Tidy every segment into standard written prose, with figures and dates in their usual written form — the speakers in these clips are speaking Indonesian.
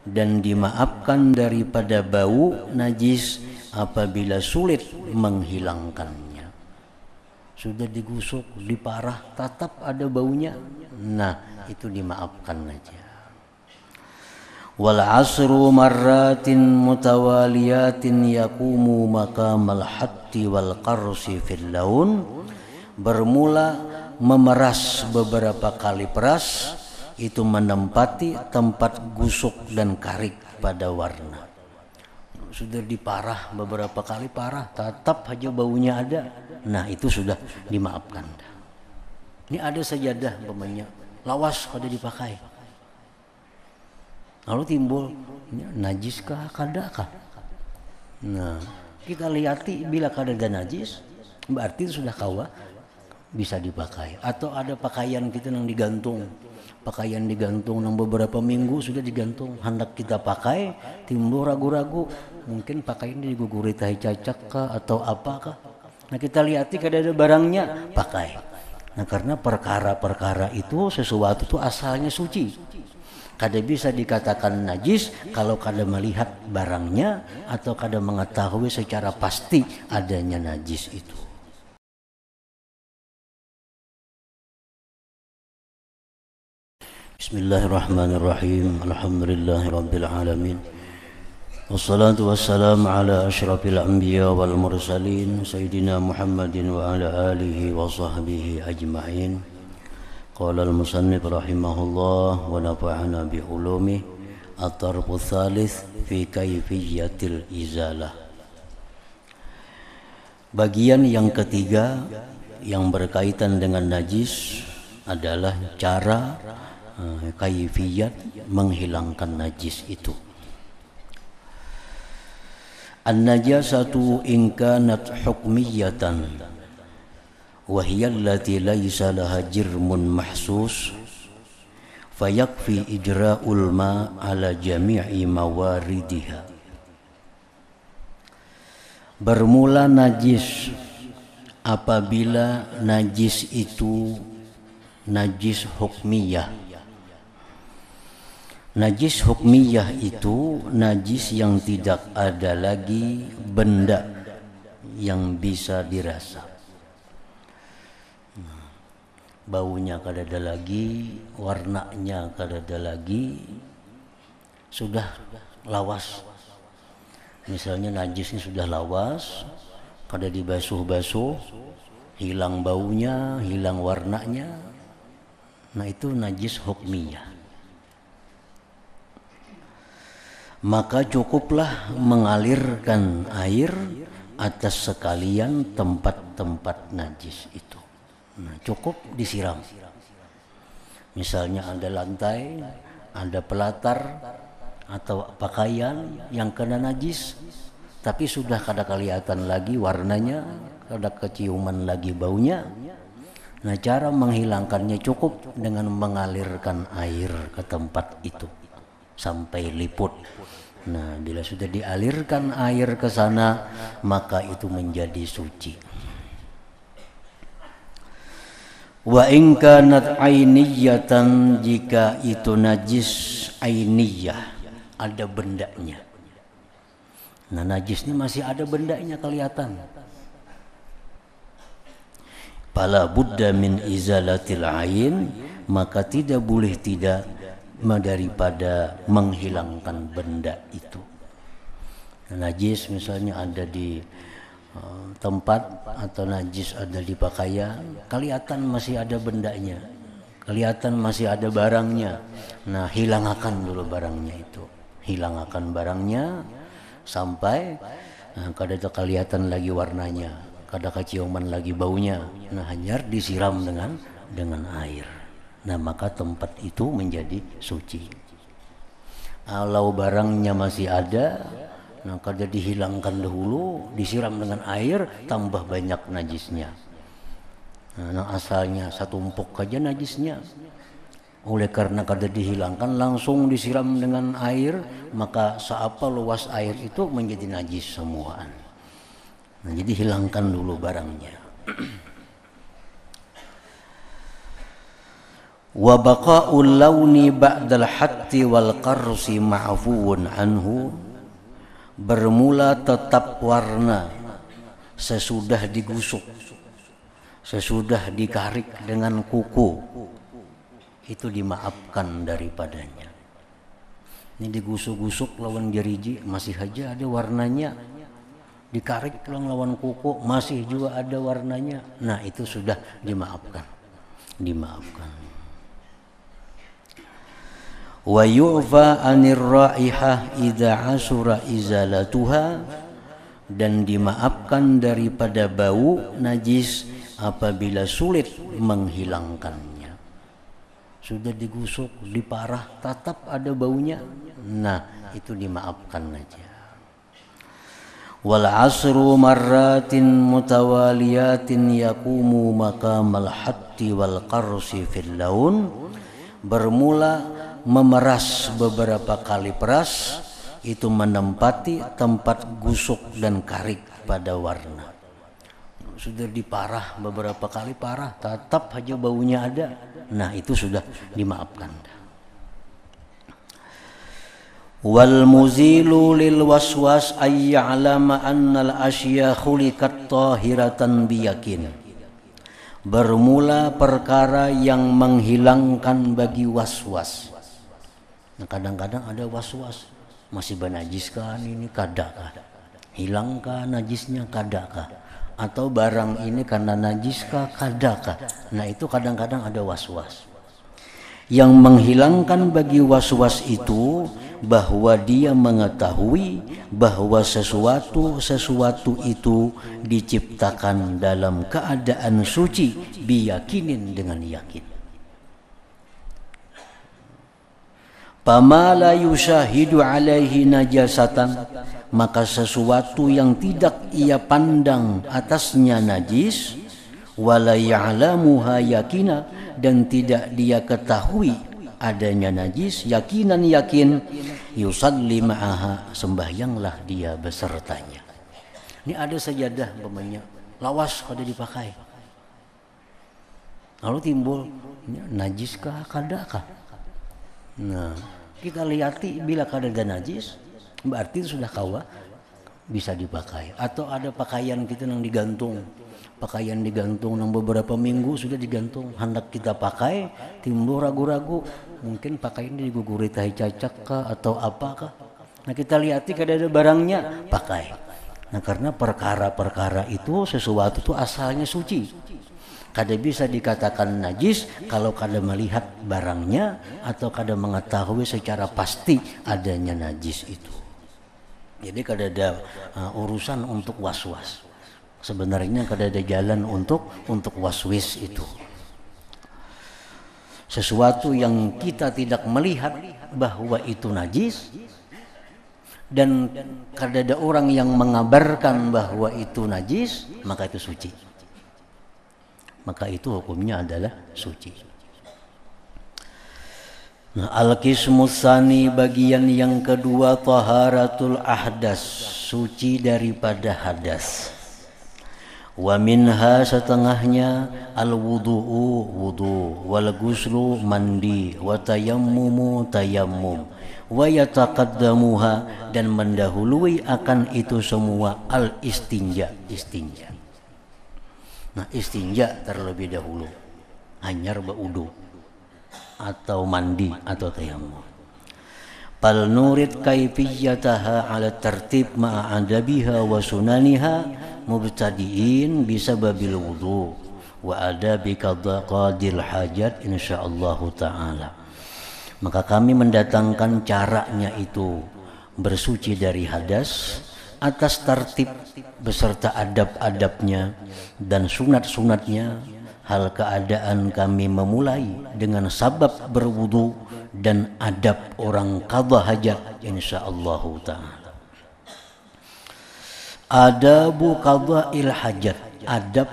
dan dimaafkan daripada bau najis apabila sulit menghilangkannya. Sudah digusuk, diparah, tetap ada baunya, nah itu dimaafkan aja. Wal asru marratin mutawaliyatin yaqumu maqamal hatti wal qarsi fil laun. Bermula memeras beberapa kali peras, itu menempati tempat gusuk dan karik pada warna. Sudah diparah beberapa kali parah, tetap aja baunya ada, nah itu sudah dimaafkan. Ini ada sajadah umpamanya lawas kada dipakai, lalu timbul najiskah kadakah? Nah kita lihati bila kada ada najis, berarti itu sudah kawa bisa dipakai. Atau ada pakaian kita yang digantung, pakaian digantung yang beberapa minggu sudah digantung, hendak kita pakai timbul ragu-ragu, mungkin pakaian diguguri tahi cacak kah atau apakah. Nah kita lihati kada ada barangnya, pakai. Nah karena perkara-perkara itu sesuatu itu asalnya suci, kada bisa dikatakan najis kalau kada melihat barangnya atau kada mengetahui secara pasti adanya najis itu. Bismillahirrahmanirrahim. Alhamdulillahirabbil alamin. Wassalatu wassalamu ala asyrafil anbiya wal mursalin sayyidina Muhammadin wa ala alihi wa sahbihi ajma'in. Qala al-musannif rahimahullah wa nafa'ana bi ulumi. At-tarfu tsalits fi kaifiyatil izalah. Bagian yang ketiga yang berkaitan dengan najis adalah cara kaifiyat menghilangkan najis itu. An-najasatu in kanat hukmiyatan wa hiya allati laysa laha jirmun mahsus fayakfi ijra'ul ma ala jami'i mawaridiha. Bermula najis apabila najis itu najis hukmiyah. Najis hukmiyah itu najis yang tidak ada lagi benda yang bisa dirasa. Baunya kada ada lagi, warnanya kada ada lagi, sudah lawas. Misalnya najisnya sudah lawas, kada dibasuh-basuh, hilang baunya, hilang warnanya. Nah itu najis hukmiyah. Maka cukuplah mengalirkan air atas sekalian tempat-tempat najis itu. Nah, cukup disiram. Misalnya ada lantai, ada pelatar atau pakaian yang kena najis, tapi sudah kada kelihatan lagi warnanya, kada keciuman lagi baunya. Nah, cara menghilangkannya cukup dengan mengalirkan air ke tempat itu sampai liput. Nah, bila sudah dialirkan air ke sana, maka itu menjadi suci. Wa in kanat ainiyatan, jika itu najis ainiyah, ada bendanya. Nah, najisnya masih ada bendanya kelihatan. Fala budda min izalatil ain, maka tidak boleh tidak daripada menghilangkan benda itu. Najis misalnya ada di tempat atau najis ada di pakaian, kelihatan masih ada bendanya, kelihatan masih ada barangnya. Nah, hilangkan dulu barangnya itu, hilangkan barangnya sampai kada kelihatan lagi warnanya, kada keciuman lagi baunya. Nah, hanya disiram dengan air. Nah, maka tempat itu menjadi suci. Kalau barangnya masih ada, nah kada dihilangkan dahulu, disiram dengan air, tambah banyak najisnya. Nah, asalnya satumpuk aja najisnya. Oleh karena kada dihilangkan, langsung disiram dengan air, maka seapa luas air itu menjadi najis semuaan. Nah, jadi hilangkan dulu barangnya. Wa baqa'ul launi ba'dal hatti wal qarsi ma'fuun anhu, bermula tetap warna sesudah digusuk, sesudah dikarik dengan kuku, itu dimaafkan daripadanya. Ini digusuk-gusuk lawan jeriji masih aja ada warnanya, dikarik lawan kuku masih juga ada warnanya, nah itu sudah dimaafkan. Wa yu'fa 'anir raihah idza asura izalatuha, dan dimaafkan daripada bau najis apabila sulit menghilangkannya. Sudah digusuk, diparah, tetap ada baunya, nah itu dimaafkan aja. Wal asru marratin mutawaliyatin yaqumu maqamal hatti wal qarsi fil laun, bermula memeras beberapa kali peras, itu menempati tempat gusuk dan karik pada warna. Sudah diparah beberapa kali parah, tetap aja baunya ada, nah itu sudah dimaafkan. Wal muzilu lil waswas ay ya'lama annal asya khuliqat tahiratan biyakin, bermula perkara yang menghilangkan bagi waswas. Nah, kadang-kadang ada waswas, masih banajiskah ini, kadakah, hilangkah najisnya, kadakah, atau barang ini karena najiskah, kadakah. Nah itu kadang-kadang ada waswas. Yang menghilangkan bagi waswas itu bahwa dia mengetahui bahwa sesuatu itu diciptakan dalam keadaan suci, biyakinin, dengan yakin. Pama la yushahidu alaihi najasatan, maka sesuatu yang tidak ia pandang atasnya najis, wala ya'lamuha yakina, dan tidak dia ketahui adanya najis, yakinan yakin, yusalli ma'aha, sembahyanglah dia besertanya. Ini ada sajadah umpamanya lawas kada dipakai, lalu timbul najiskah, kadakah. Nah, kita lihati bila kada ada najis, berarti sudah kawa bisa dipakai. Atau ada pakaian kita yang digantung, yang beberapa minggu sudah digantung, hendak kita pakai, timbul ragu-ragu, mungkin pakaian ini diguguri tahi cacak kah atau apakah. Nah kita lihati kada ada barangnya, pakai. Nah karena perkara-perkara itu, sesuatu itu asalnya suci, kada bisa dikatakan najis kalau kada melihat barangnya atau kada mengetahui secara pasti adanya najis itu. Jadi kada ada urusan untuk was-was. Sebenarnya kada ada jalan untuk waswis itu. Sesuatu yang kita tidak melihat bahwa itu najis dan kada ada orang yang mengabarkan bahwa itu najis, maka itu suci. Maka itu hukumnya adalah suci. Nah, al-qismus tsani, bagian yang kedua, taharatul ahdas, suci daripada hadas. Wa minha, setengahnya, al-wudu'u, wudu, wal ghuslu, mandi, wa tayammumu, tayammum, wa yataqaddamuha, dan mendahului akan itu semua al-istinja, istinja. Nah istinja terlebih dahulu, hanyar baudu atau mandi atau tayammum. Pal nurid kaifiyataha ala tertib ma'a adabiha wa sunaniha mubtadiin bisababil wudu wa adabi qadil hajat insyaallah ta'ala. Maka kami mendatangkan caranya itu bersuci dari hadas atas tertib beserta adab-adabnya dan sunat-sunatnya. Hal keadaan kami memulai dengan sabab berwudu dan adab orang qadha hajat insyaallah ta'ala. Adabu qadha'il hajat, adab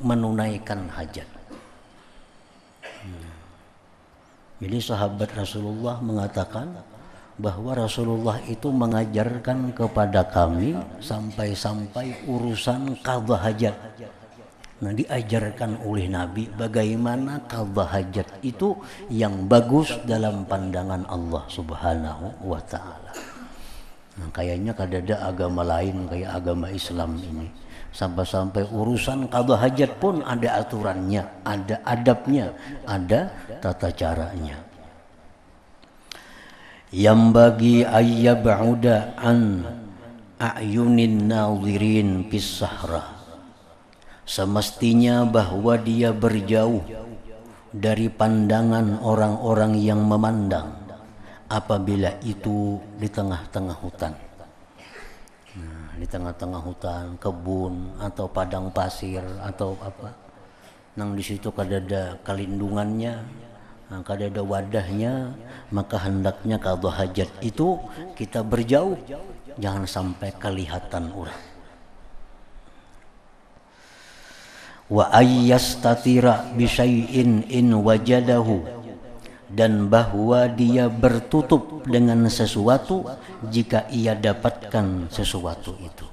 menunaikan hajat. Jadi sahabat Rasulullah mengatakan bahwa Rasulullah itu mengajarkan kepada kami sampai-sampai urusan qadha hajat. Nah, diajarkan oleh Nabi bagaimana qadha hajat itu yang bagus dalam pandangan Allah Subhanahu wa taala. Nah, kayaknya kadada agama lain kayak agama Islam ini. Sampai-sampai urusan qadha hajat pun ada aturannya, ada adabnya, ada tata caranya. Yang bagi ayyab'uda an a'yunin nadhirin fis sahra. Semestinya bahwa dia berjauh dari pandangan orang-orang yang memandang apabila itu di tengah-tengah hutan. Nah, di tengah-tengah hutan, kebun atau padang pasir atau apa. Nang di situ kadada kalindungannya, kadada wadahnya, maka hendaknya qadha hajat itu kita berjauh, jangan sampai kelihatan orang. Wa ayyastatira bisyai'in in wajadahu, dan bahwa dia bertutup dengan sesuatu jika ia dapatkan sesuatu itu.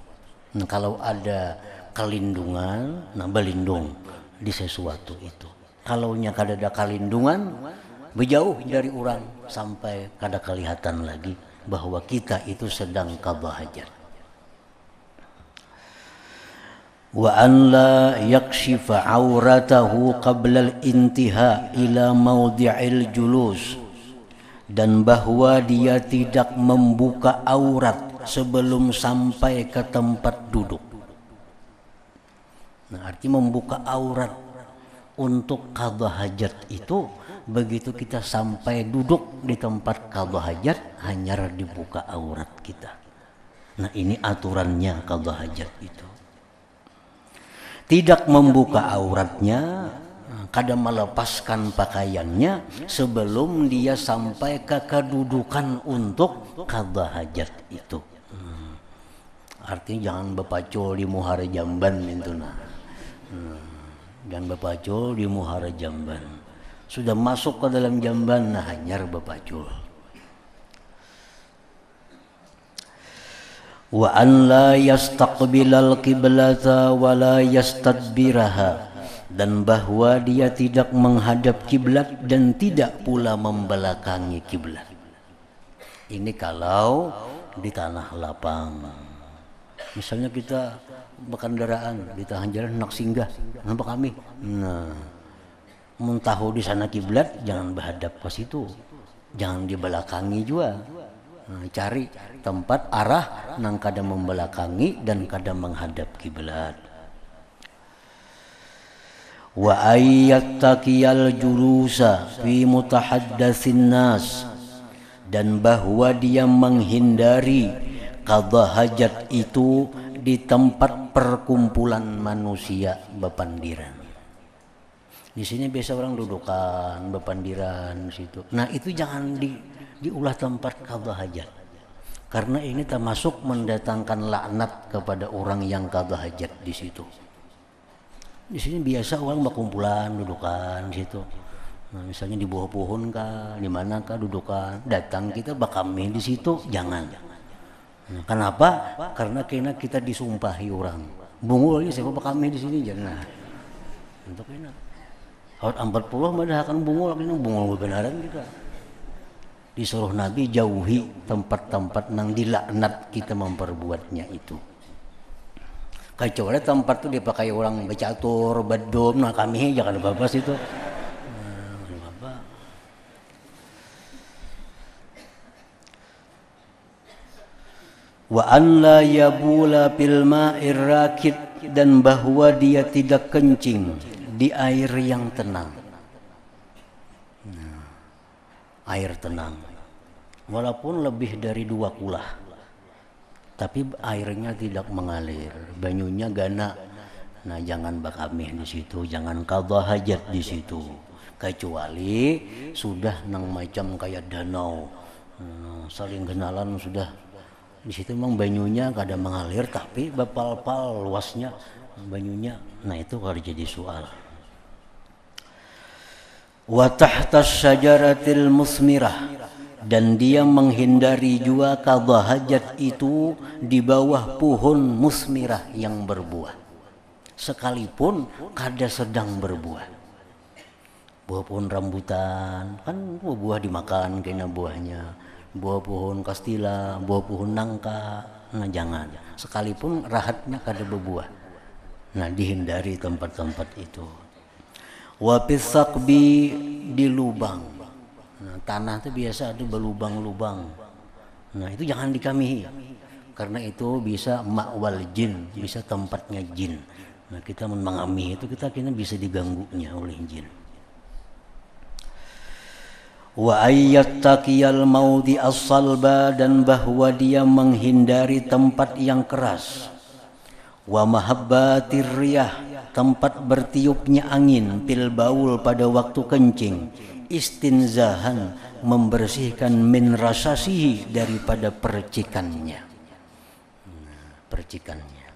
Nah, kalau ada kalindungan, nah berlindung di sesuatu itu. Kalaunya kada ada kalindungan, berjauh dari orang sampai kada kelihatan lagi bahwa kita itu sedang qadha hajat. Wa an la yakshifa auratahu qabla al-intiha ila mawdi'il julus, dan bahwa dia tidak membuka aurat sebelum sampai ke tempat duduk. Nah, arti membuka aurat untuk qadha hajat itu begitu kita sampai duduk di tempat qadha hajat hanya dibuka aurat kita. Nah, ini aturannya qadha hajat itu. Tidak membuka auratnya, kadang melepaskan pakaiannya sebelum dia sampai ke kedudukan untuk qadha hajat itu. Artinya jangan bepacul di muhara jamban itu nah. Jangan bepacul di muhara jamban. Sudah masuk ke dalam jamban, nah hanyar bepacul. Wa an la yastaqbilal qiblata wa la yastadbiraha, dan bahwa dia tidak menghadap kiblat dan tidak pula membelakangi kiblat. Ini kalau di tanah lapang. Misalnya kita berkendaraan di tengah jalan nak singgah, nampak kami. Nah, mentahu di sana kiblat jangan berhadap ke situ. Jangan dibelakangi juga. Nah, cari tempat arah nang kadang membelakangi dan kadang menghadap kiblat. Wa ayyattaqiyal julusa fi mutahaddatsin nas, dan bahwa dia menghindari qadha hajat itu di tempat perkumpulan manusia bepandiran. Di sini biasa orang dudukan bepandiran situ. Nah, itu jangan diulah tempat qadha hajat, karena ini termasuk mendatangkan laknat kepada orang yang qadha hajat di situ. Di sini biasa orang berkumpulan dudukan situ. Nah, misalnya di bawah pohon kah, di mana kah dudukan, datang kita bakami di situ jangan. Nah, kenapa? Karena kita disumpahi orang. Bungul aja siapa bakami di sini jangan. Untuk ini. Awat 40 madah akan bungul, ini bungul kebenaran kita. Disuruh Nabi jauhi tempat-tempat nang dilaknat kita memperbuatnya itu. Kecuali tempat itu dipakai orang bercatur, bedom, nah kami jangan apa-apa situ. Wa an la yabula bil ma'ir rakid, dan bahwa dia tidak kencing di air yang tenang. Nah, air tenang. Walaupun lebih dari 2 kulah, tapi airnya tidak mengalir, banyunya gana. Nah, jangan bakamih di situ, jangan qadha hajat di situ. Kecuali sudah nang macam kayak danau, saling kenalan sudah. Di situ memang banyunya kadang mengalir, tapi bepal-pal luasnya banyunya. Nah, itu harus jadi soal. Wa tahtas syajaratil musmirah, dan dia menghindari juga qadha hajat itu di bawah pohon musmirah yang berbuah. sekalipun kada sedang berbuah. Buah pohon rambutan kan buah dimakan kena buahnya, buah pohon kastila, buah pohon nangka, nah jangan, sekalipun rahatnya kada berbuah. Nah dihindari tempat-tempat itu. Wapis sakbi di lubang. Nah, tanah itu biasa ada berlubang-lubang. Nah itu jangan dikamihi, karena itu bisa makwal jin, bisa tempatnya jin. Nah kita mengamihi itu kita bisa diganggunya oleh jin. Wa ayyattaqiyal maudi as-salba, dan bahwa dia menghindari tempat yang keras. Wa mahabbatir riyah, tempat bertiupnya angin, pil baul pada waktu kencing, istinzahan, membersihkan min rasasihi, daripada percikannya. Percikannya.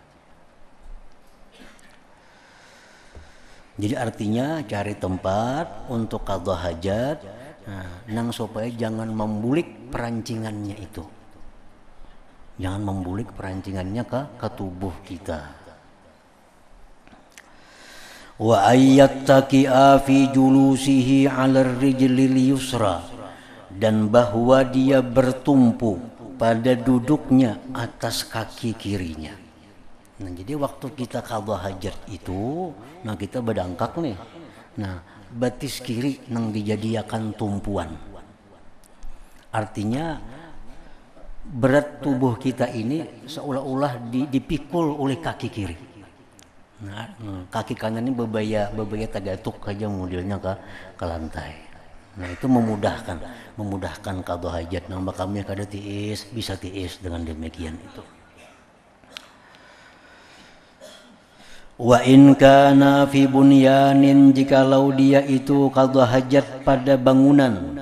Jadi artinya cari tempat untuk qadha hajat, nang supaya jangan membulik perancingannya itu. Jangan membulik perancingannya ke tubuh kita. Wa ayyattaqi'a fi julusihi 'ala ar-rijlil yusra, dan bahwa dia bertumpu pada duduknya atas kaki kirinya. Nah, jadi waktu kita qadha hajat itu, nah kita berdangkak nih. Nah, batis kiri nang dijadiakan tumpuan. Artinya berat tubuh kita ini seolah-olah dipikul oleh kaki kiri. Nah, kaki kanan ini bebaya tagatuk aja modelnya ke lantai. Nah, itu memudahkan qadha hajat. Nang bakamnya kada tiis, bisa tiis dengan demikian itu. Wa in kana fi bunyanin, jikalau dia itu qadha hajat pada bangunan,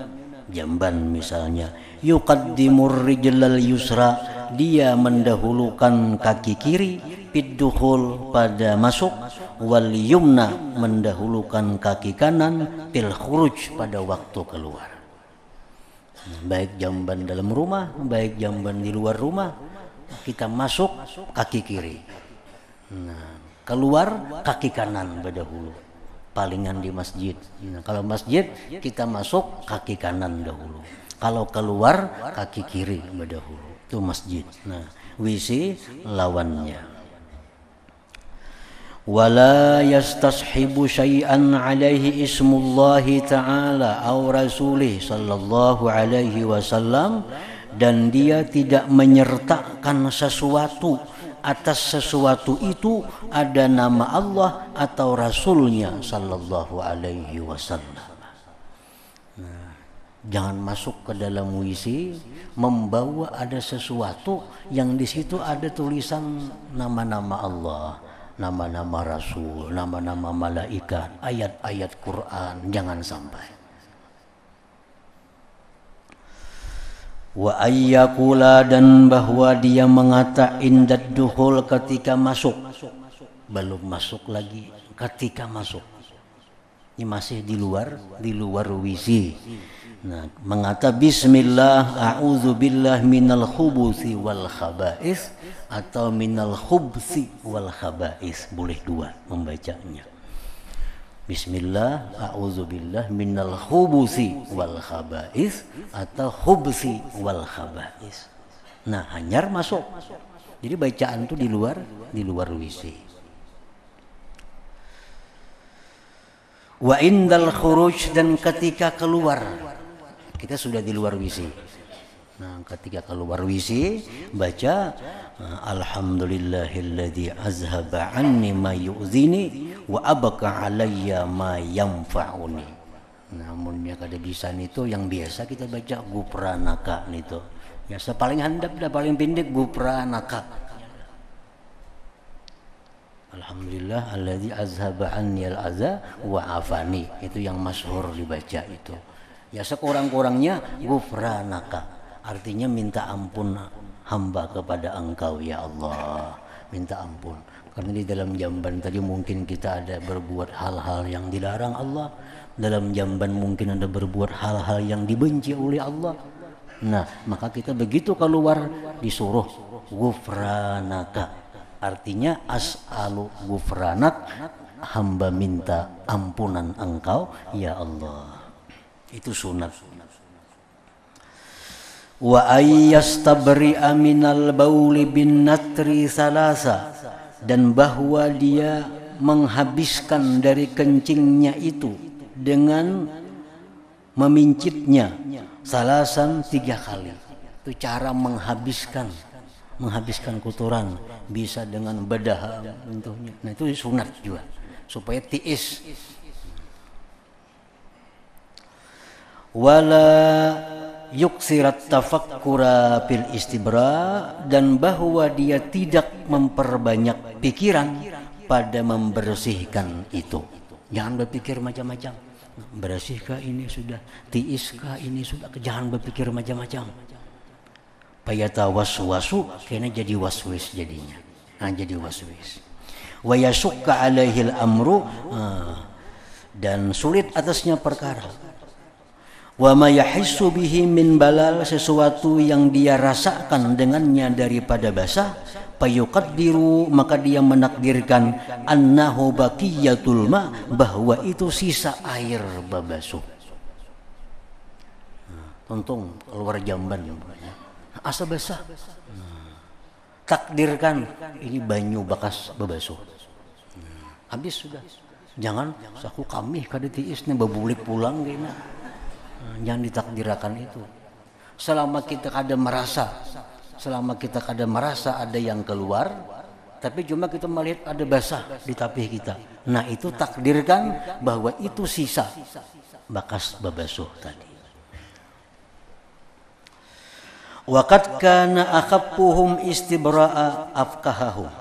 jamban misalnya, yuqaddimur rijlal yusra, dia mendahulukan kaki kiri, biddukhul pada masuk, wal yumna mendahulukan kaki kanan, fil khuruj pada waktu keluar. Baik jamban dalam rumah, baik jamban di luar rumah, kita masuk kaki kiri. Nah, keluar kaki kanan berdahulu, palingan di masjid. Nah, kalau masjid kita masuk kaki kanan dahulu, kalau keluar kaki kiri berdahulu, itu masjid. Nah, WC lawannya. Wala yastashibu syai'an alaihi ismullahi ta'ala aw rasulih sallallahu alaihi wasallam, dan dia tidak menyertakan sesuatu, atas sesuatu itu ada nama Allah atau Rasulnya sallallahu alaihi wasallam. Nah, jangan masuk ke dalam WC membawa ada sesuatu yang di situ ada tulisan nama-nama Allah, nama-nama Rasul, nama-nama malaikat, ayat-ayat Quran, jangan sampai. Wa ayyakula, dan bahwa dia mengata indad dukhul, ketika masuk, belum masuk lagi, ketika masuk, ini masih di luar WC. Nah, mengata bismillah, a'udzubillah minal khubuthi wal khaba'is, atau minal khubthi wal khaba'is, boleh dua membacanya. Bismillah, a'udzubillah minal khubuthi wal khaba'is, atau khubthi wal khaba'is. Nah, hanyar masuk. Jadi bacaan itu di luar WC. Wa indal khuruj, dan ketika keluar, kita sudah di luar WC. Nah, ketika keluar WC baca alhamdulillahilladzi azhaba anni ma yu'zini wa abqa alayya ma yanfa'uni. Namunnya kada bisa itu yang biasa kita baca gupranaka itu. Biasa paling handap dah paling pendek gupranaka. Alhamdulillah alladzi azhaba anni al-adza wa afani, itu yang masyhur dibaca itu. Ya sekurang-kurangnya gufranaka, artinya minta ampun hamba kepada Engkau ya Allah, minta ampun. Karena di dalam jamban tadi mungkin kita ada berbuat hal-hal yang dilarang Allah, dalam jamban mungkin ada berbuat hal-hal yang dibenci oleh Allah. Nah, maka kita begitu keluar disuruh gufranaka. Artinya as'alu ghufranak, hamba minta ampunan engkau ya Allah. Itu sunat. Wa ayyastabri'a minal bauli bin natri salasa, dan bahwa dia menghabiskan dari kencingnya itu dengan memincitnya salasan 3 kali. Itu cara menghabiskan kotoran, bisa dengan bedah bentuknya. Nah itu sunat juga supaya tiis. Wala yuksirat tafakkura fil istibra, dan bahwa dia tidak memperbanyak pikiran pada membersihkan itu. Jangan berpikir macam-macam. Bersihkah ini sudah, tiiskah ini sudah, jangan berpikir macam-macam. Payata waswasu, karena jadi waswis jadinya. Nah, jadi waswis. Wa yasukka alaihil amru, dan sulit atasnya perkara. Wa ma yahissu bihi min balal, sesuatu yang dia rasakan dengannya daripada basah, payuqaddiru, maka dia menakdirkan annahu baqiyatul ma, bahwa itu sisa air babasuh. Tuntung keluar jamban asa basah. Takdirkan ini banyu bekas babasuh. Habis sudah. Jangan saku kami kada tiisnya babulik pulang gini. Jangan ditakdirkan itu. Selama kita kada merasa ada yang keluar, tapi cuma kita melihat ada basah di tapih kita. Nah itu takdirkan bahwa itu sisa bekas babasuh tadi. Waqad kana akhaffuhum istibra'a afqahahum.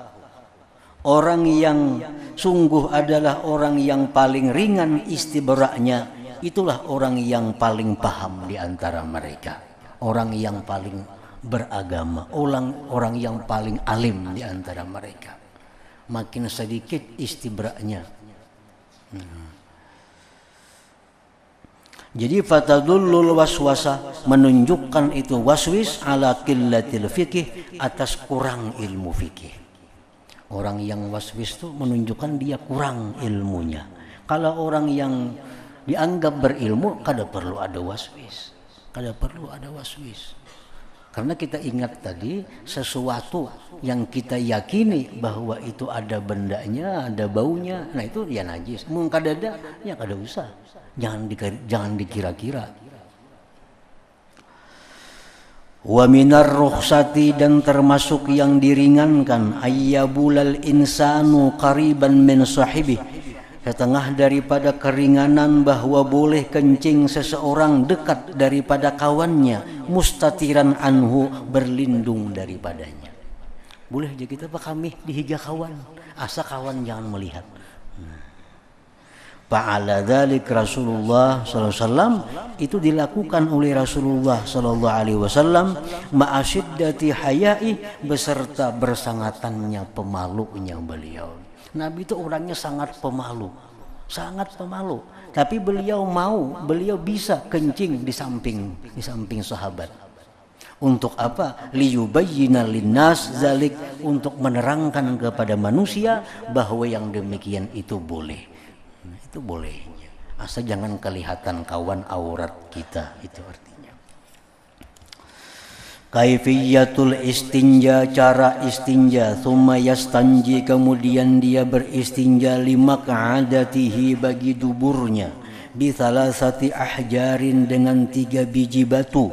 Orang yang sungguh adalah orang yang paling ringan istibra'nya, itulah orang yang paling paham di antara mereka, orang yang paling beragama, orang yang paling alim di antara mereka. Makin sedikit istibraknya. Jadi fatadullul waswasa, menunjukkan itu waswis ala qillatil fikih, atas kurang ilmu fikih. Orang yang waswis itu menunjukkan dia kurang ilmunya. Kalau orang yang dianggap berilmu, kada perlu ada waswis. Karena kita ingat tadi, sesuatu yang kita yakini bahwa itu ada bendanya, ada baunya, nah itu ya najis. Mungkin kada ada, ya kada usah. Jangan dikira-kira. Wa minar rukhsati, dan termasuk yang diringankan, ayyabulal insanu qariban min sahibi, setengah daripada keringanan bahwa boleh kencing seseorang dekat daripada kawannya, mustatiran anhu, berlindung daripadanya. Boleh je kita kami dihiga kawan, asa kawan jangan melihat. Fa'ala dzalik Rasulullah sallallahu alaihi wasallam, itu dilakukan oleh Rasulullah sallallahu alaihi wasallam, ma'asyiddati haya'i, beserta bersangatannya pemalunya beliau. Nabi itu orangnya sangat pemalu. Tapi beliau bisa kencing di samping sahabat. Untuk apa? Liyubayyina linnas zalik, untuk menerangkan kepada manusia bahwa yang demikian itu boleh. Itu bolehnya. Asal jangan kelihatan kawan aurat kita, itu artinya. Kaifiyatul istinja, cara istinja, thumma yastanji, kemudian dia beristinja, limak'adatihi, bagi duburnya, bi thalathati ahjarin, dengan 3 biji batu,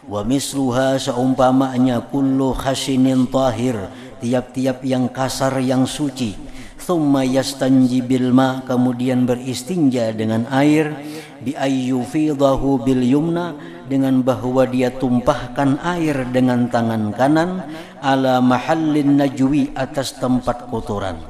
wa misluha, seumpamanya, kullu khashinin tahir, tiap-tiap yang kasar yang suci. Thumma yastanji bil ma, kemudian beristinja dengan air, bi ayyufidahu bil yumna, dengan bahwa dia tumpahkan air dengan tangan kanan, ala mahallin najwi, atas tempat kotoran.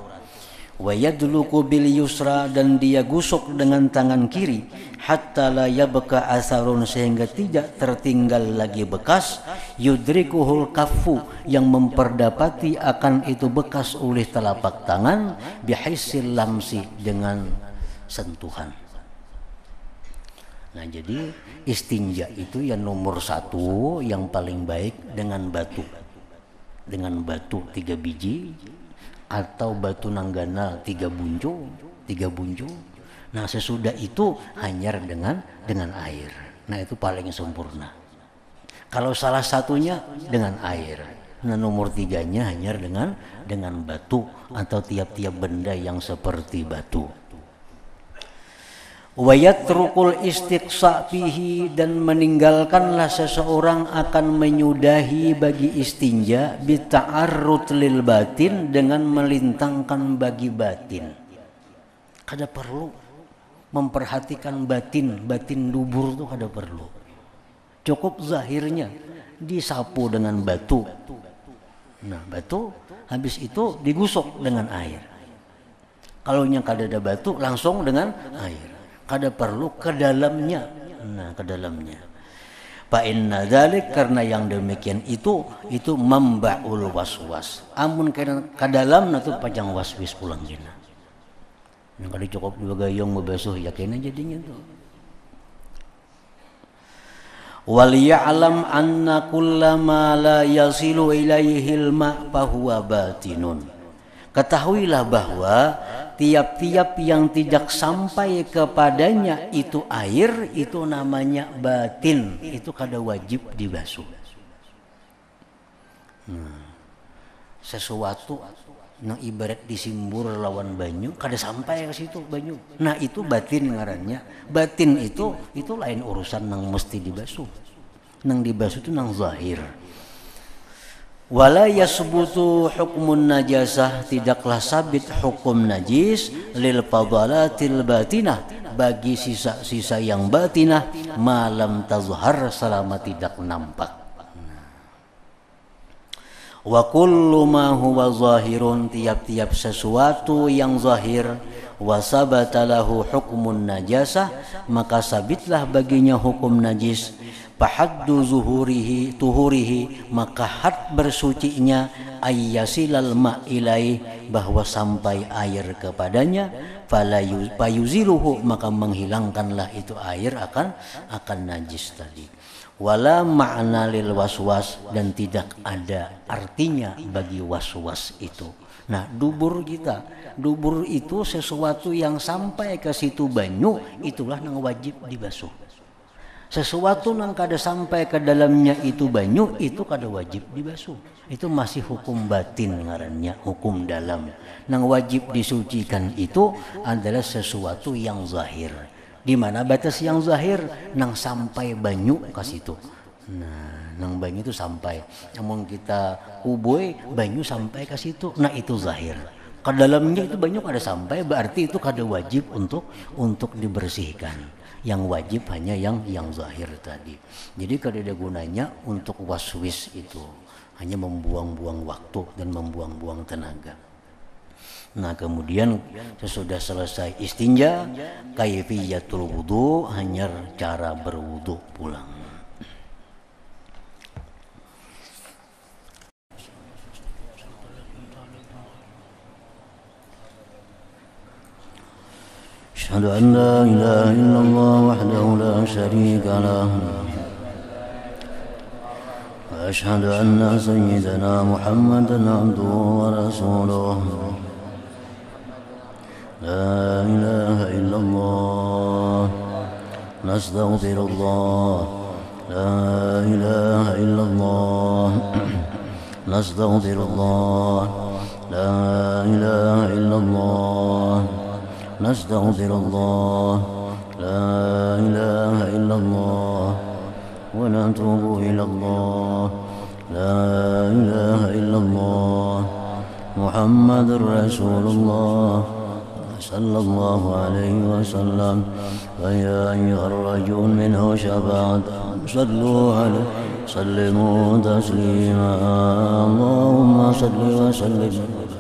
Wa yadluku bil yusra, dan dia gusuk dengan tangan kiri, hatta la yabqa asarun, sehingga tidak tertinggal lagi bekas, yudrikuhul kaffu, yang memperdapati akan itu bekas oleh telapak tangan, bihisil lamsi, dengan sentuhan. Nah jadi istinja itu yang nomor 1, yang paling baik dengan batu 3 biji, atau batu nanggana 3 buncu. Nah sesudah itu hanyar dengan air. Nah itu paling sempurna. Kalau salah satunya dengan air. Nah nomor 3-nya hanyar dengan batu atau tiap-tiap benda yang seperti batu. Wa yatrukul istiqsa bihi, dan meninggalkanlah seseorang akan menyudahi bagi istinja bita'arrud lil batin, dengan melintangkan bagi batin. Kada perlu memperhatikan batin dubur itu kada perlu. Cukup zahirnya disapu dengan batu. Nah batu habis itu digusok dengan air. Kalau yang kada ada batu langsung dengan air. Kada perlu ke dalamnya. Nah, ke dalamnya. Fa inna dzalik, karena yang demikian itu mambaul waswas. Amun ke dalam itu pajang waswis pulang gina. Yang kada cukup dua gayung membasuh yakin jadinya tuh. Wal ya'lam anna kullama la yasilu ilaihi al-ma' fa huwa batinun. Ketahuilah bahwa tiap-tiap yang tidak sampai kepadanya itu air, itu namanya batin. Itu kada wajib dibasuh. Sesuatu yang ibarat disimbur lawan banyu, kada sampai ke situ banyu. Nah itu batin ngarannya. Batin itu lain urusan nang mesti dibasuh. Nang dibasuh itu nang zahir. Wala yasbutu hukmun najasah, tidaklah sabit hukum najis lil fadalatil batinah, bagi sisa-sisa yang batinah, malam tazhar, selama tidak nampak. Wa kullu ma huwa zahirun, tiap-tiap sesuatu yang zahir, wa sabata lahu hukmun najasah, maka sabitlah baginya hukum najis. Fahaddu tuhurihi, maka had bersucinya, ayyasilal ma'ilaih, bahwa sampai air kepadanya, fayuziluhu, maka menghilangkanlah itu air akan najis tadi. Wala ma'na lil waswas, dan tidak ada artinya bagi waswas itu. Nah dubur itu sesuatu yang sampai ke situ banyu, itulah yang wajib dibasuh. Sesuatu yang kada sampai ke dalamnya itu banyu, itu kada wajib dibasuh. Itu masih hukum batin ngarannya, hukum dalam. Yang wajib disucikan itu adalah sesuatu yang zahir. Di mana batas yang zahir? Nang sampai banyu ke situ. Nah, nang banyu itu sampai. Namun kita kuboy banyu sampai ke situ. Nah itu zahir. Ke dalamnya itu banyu kada sampai, berarti itu kada wajib untuk dibersihkan. Yang wajib hanya yang zahir tadi. Jadi kada ada gunanya untuk waswis itu, hanya membuang-buang waktu dan membuang-buang tenaga. Nah kemudian sesudah selesai istinja, kaifiyatul wudu, hanya cara berwudu pulang. أشهد أن لا إله إلا الله وحده لا شريك له وأشهد أن سيدنا محمدا عبده ورسوله لا إله إلا الله نستغفر الله لا إله إلا الله نستغفر الله لا إله إلا الله نستغفر الله لا إله إلا الله ونتوب إلى الله لا إله إلا الله محمد رسول الله صلى الله عليه وسلم ويا أيها الرجل منه شفاعة صلوا عليه سلموا تسليما اللهم صل وسلم